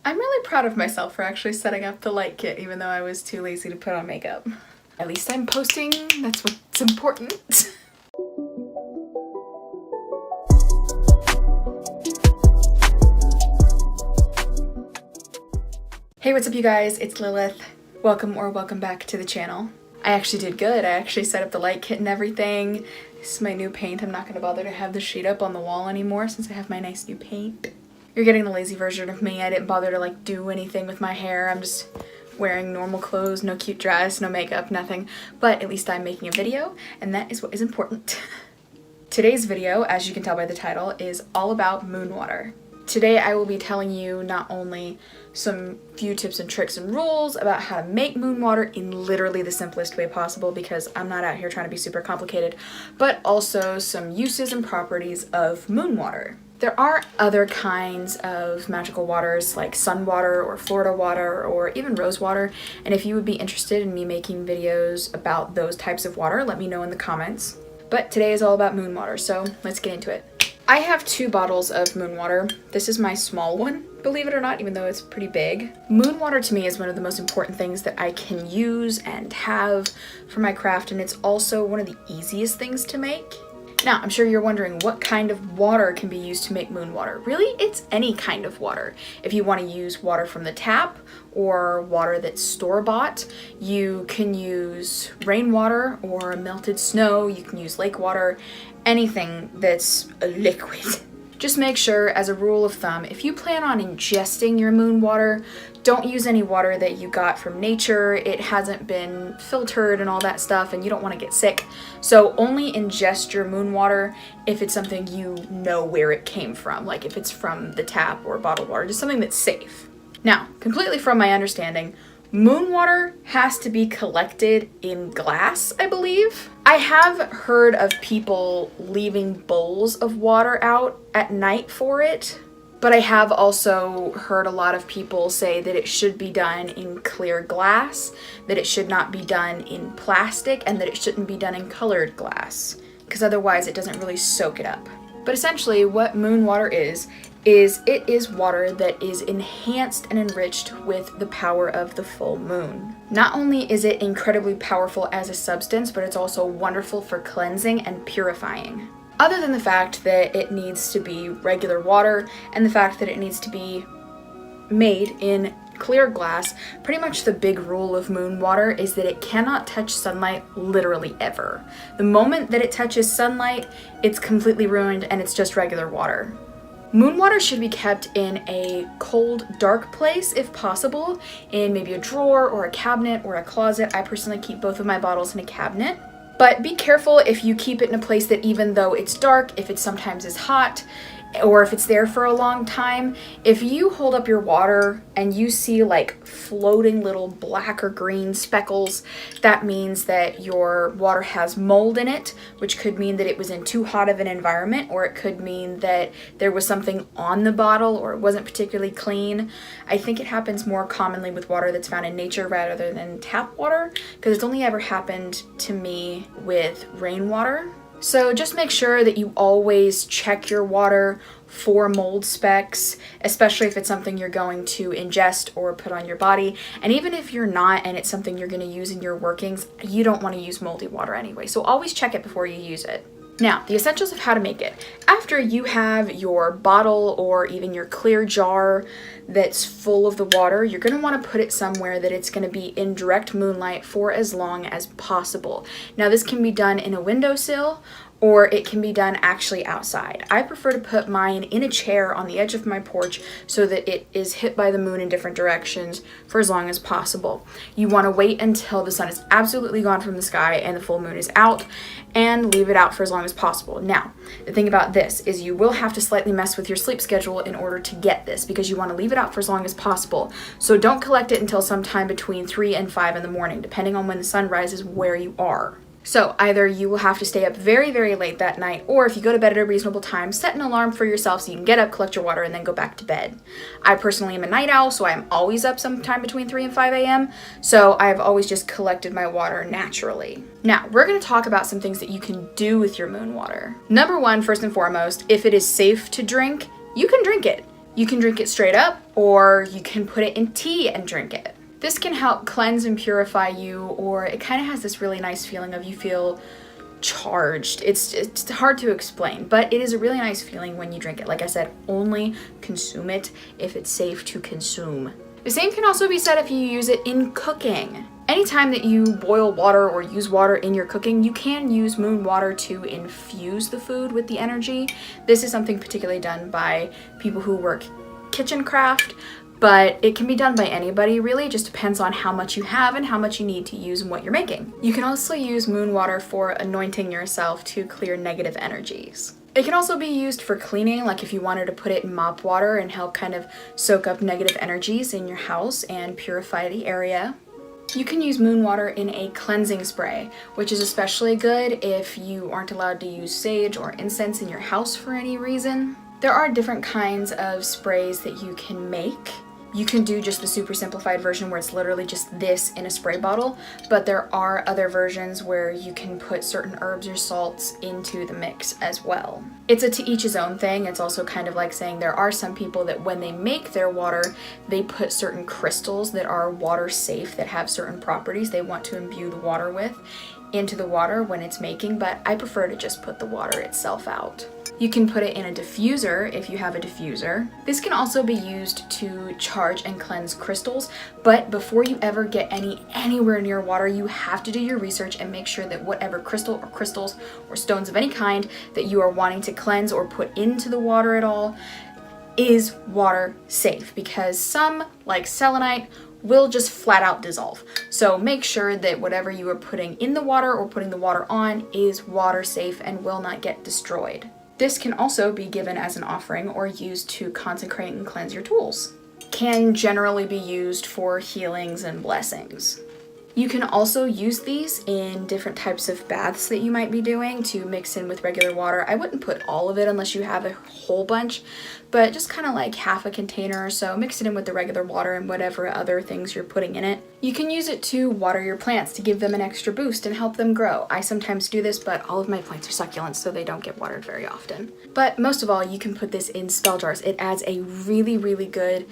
I'm really proud of myself for actually setting up the light kit even though I was too lazy to put on makeup. At least I'm posting, that's what's important. Hey, what's up you guys? It's Lilith. Welcome back to the channel. I actually did good. I actually set up the light kit and everything. This is my new paint. I'm not going to bother to have the sheet up on the wall anymore since I have my nice new paint. You're getting the lazy version of me. I didn't bother to like do anything with my hair. I'm just wearing normal clothes, no cute dress, no makeup, nothing. But at least I'm making a video and that is what is important. Today's video, as you can tell by the title, is all about moon water. Today I will be telling you not only some few tips and tricks and rules about how to make moon water in literally the simplest way possible because I'm not out here trying to be super complicated, but also some uses and properties of moon water. There are other kinds of magical waters like sun water or Florida water or even rose water, and if you would be interested in me making videos about those types of water, let me know in the comments. But today is all about moon water, so let's get into it. I have 2 bottles of moon water. This is my small one, believe it or not, even though it's pretty big. Moon water to me is one of the most important things that I can use and have for my craft, and it's also one of the easiest things to make. Now, I'm sure you're wondering what kind of water can be used to make moon water. Really, it's any kind of water. If you want to use water from the tap or water that's store-bought, you can use rainwater or melted snow, you can use lake water, anything that's a liquid. Just make sure, as a rule of thumb, if you plan on ingesting your moon water, don't use any water that you got from nature. It hasn't been filtered and all that stuff, and you don't want to get sick. So only ingest your moon water if it's something you know where it came from, like if it's from the tap or bottled water, just something that's safe. Now, completely from my understanding, moon water has to be collected in glass, I believe. I have heard of people leaving bowls of water out at night for it, but I have also heard a lot of people say that it should be done in clear glass, that it should not be done in plastic, and that it shouldn't be done in colored glass, because otherwise it doesn't really soak it up. But essentially what moon water is it is water that is enhanced and enriched with the power of the full moon. Not only is it incredibly powerful as a substance, but it's also wonderful for cleansing and purifying. Other than the fact that it needs to be regular water and the fact that it needs to be made in clear glass, pretty much the big rule of moon water is that it cannot touch sunlight literally ever. The moment that it touches sunlight, it's completely ruined and it's just regular water. Moon water should be kept in a cold, dark place if possible, in maybe a drawer or a cabinet or a closet. I personally keep both of my bottles in a cabinet. But be careful if you keep it in a place that even though it's dark, if it sometimes is hot, or if it's there for a long time, if you hold up your water and you see like floating little black or green speckles, that means that your water has mold in it, which could mean that it was in too hot of an environment, or it could mean that there was something on the bottle or it wasn't particularly clean. I think it happens more commonly with water that's found in nature rather than tap water, because it's only ever happened to me with rainwater. So just make sure that you always check your water for mold specks, especially if it's something you're going to ingest or put on your body. And even if you're not and it's something you're going to use in your workings, you don't want to use moldy water anyway. So always check it before you use it. Now, the essentials of how to make it. After you have your bottle or even your clear jar that's full of the water, you're going to want to put it somewhere that it's going to be in direct moonlight for as long as possible. Now, this can be done in a windowsill or it can be done actually outside. I prefer to put mine in a chair on the edge of my porch so that it is hit by the moon in different directions for as long as possible. You want to wait until the sun is absolutely gone from the sky and the full moon is out, and leave it out for as long as possible. Now, the thing about this is you will have to slightly mess with your sleep schedule in order to get this, because you want to leave it out for as long as possible. So don't collect it until sometime between 3 and 5 in the morning, depending on when the sun rises where you are. So either you will have to stay up very, very late that night, or if you go to bed at a reasonable time, set an alarm for yourself so you can get up, collect your water, and then go back to bed. I personally am a night owl, so I'm always up sometime between 3 and 5 a.m., so I've always just collected my water naturally. Now, we're going to talk about some things that you can do with your moon water. Number one, first and foremost, if it is safe to drink, you can drink it. You can drink it straight up, or you can put it in tea and drink it. This can help cleanse and purify you, or it kind of has this really nice feeling of you feel charged. It's hard to explain, but it is a really nice feeling when you drink it. Like I said, only consume it if it's safe to consume. The same can also be said if you use it in cooking. Anytime that you boil water or use water in your cooking, you can use moon water to infuse the food with the energy. This is something particularly done by people who work kitchen craft, but it can be done by anybody really. It just depends on how much you have and how much you need to use and what you're making. You can also use moon water for anointing yourself to clear negative energies. It can also be used for cleaning, like if you wanted to put it in mop water and help kind of soak up negative energies in your house and purify the area. You can use moon water in a cleansing spray, which is especially good if you aren't allowed to use sage or incense in your house for any reason. There are different kinds of sprays that you can make. You can do just the super simplified version where it's literally just this in a spray bottle, but there are other versions where you can put certain herbs or salts into the mix as well. It's a to each his own thing. It's also kind of like saying there are some people that when they make their water, they put certain crystals that are water safe, that have certain properties they want to imbue the water with into the water when it's making, but I prefer to just put the water itself out. You can put it in a diffuser if you have a diffuser. This can also be used to charge and cleanse crystals, but before you ever get anywhere near water, you have to do your research and make sure that whatever crystal or crystals or stones of any kind that you are wanting to cleanse or put into the water at all is water safe, because some, like selenite, will just flat out dissolve. So make sure that whatever you are putting in the water or putting the water on is water safe and will not get destroyed. This can also be given as an offering or used to consecrate and cleanse your tools. Can generally be used for healings and blessings. You can also use these in different types of baths that you might be doing to mix in with regular water. I wouldn't put all of it unless you have a whole bunch, but just kind of like half a container or so. Mix it in with the regular water and whatever other things you're putting in it. You can use it to water your plants to give them an extra boost and help them grow. I sometimes do this, but all of my plants are succulents, so they don't get watered very often. But most of all, you can put this in spell jars. It adds a really, really good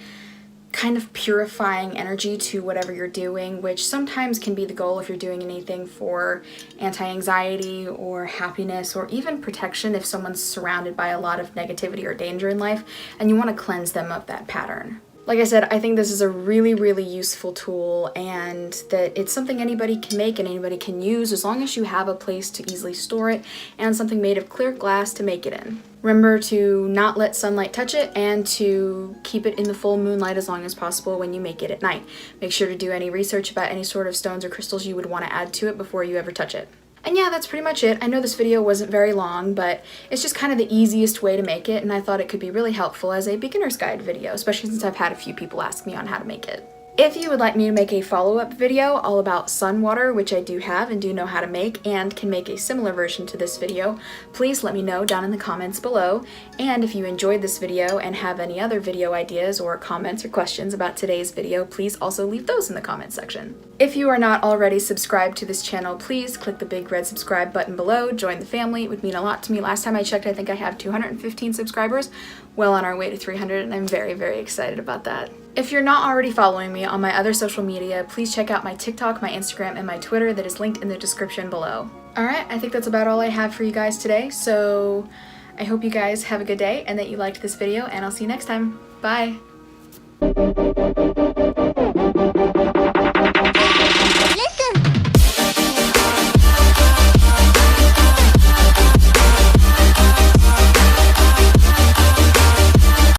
kind of purifying energy to whatever you're doing, which sometimes can be the goal if you're doing anything for anti-anxiety or happiness or even protection if someone's surrounded by a lot of negativity or danger in life and you want to cleanse them of that pattern. Like I said, I think this is a really, really useful tool, and that it's something anybody can make and anybody can use as long as you have a place to easily store it and something made of clear glass to make it in. Remember to not let sunlight touch it and to keep it in the full moonlight as long as possible when you make it at night. Make sure to do any research about any sort of stones or crystals you would want to add to it before you ever touch it. And yeah, that's pretty much it. I know this video wasn't very long, but it's just kind of the easiest way to make it, and I thought it could be really helpful as a beginner's guide video, especially since I've had a few people ask me on how to make it. If you would like me to make a follow-up video all about sun water, which I do have and do know how to make and can make a similar version to this video, please let me know down in the comments below. And if you enjoyed this video and have any other video ideas or comments or questions about today's video, please also leave those in the comments section. If you are not already subscribed to this channel, please click the big red subscribe button below, join the family. It would mean a lot to me. Last time I checked, I think I have 215 subscribers, well on our way to 300, and I'm very, very excited about that. If you're not already following me on my other social media, please check out my TikTok, my Instagram, and my Twitter that is linked in the description below. Alright, I think that's about all I have for you guys today, so I hope you guys have a good day and that you liked this video, and I'll see you next time. Bye!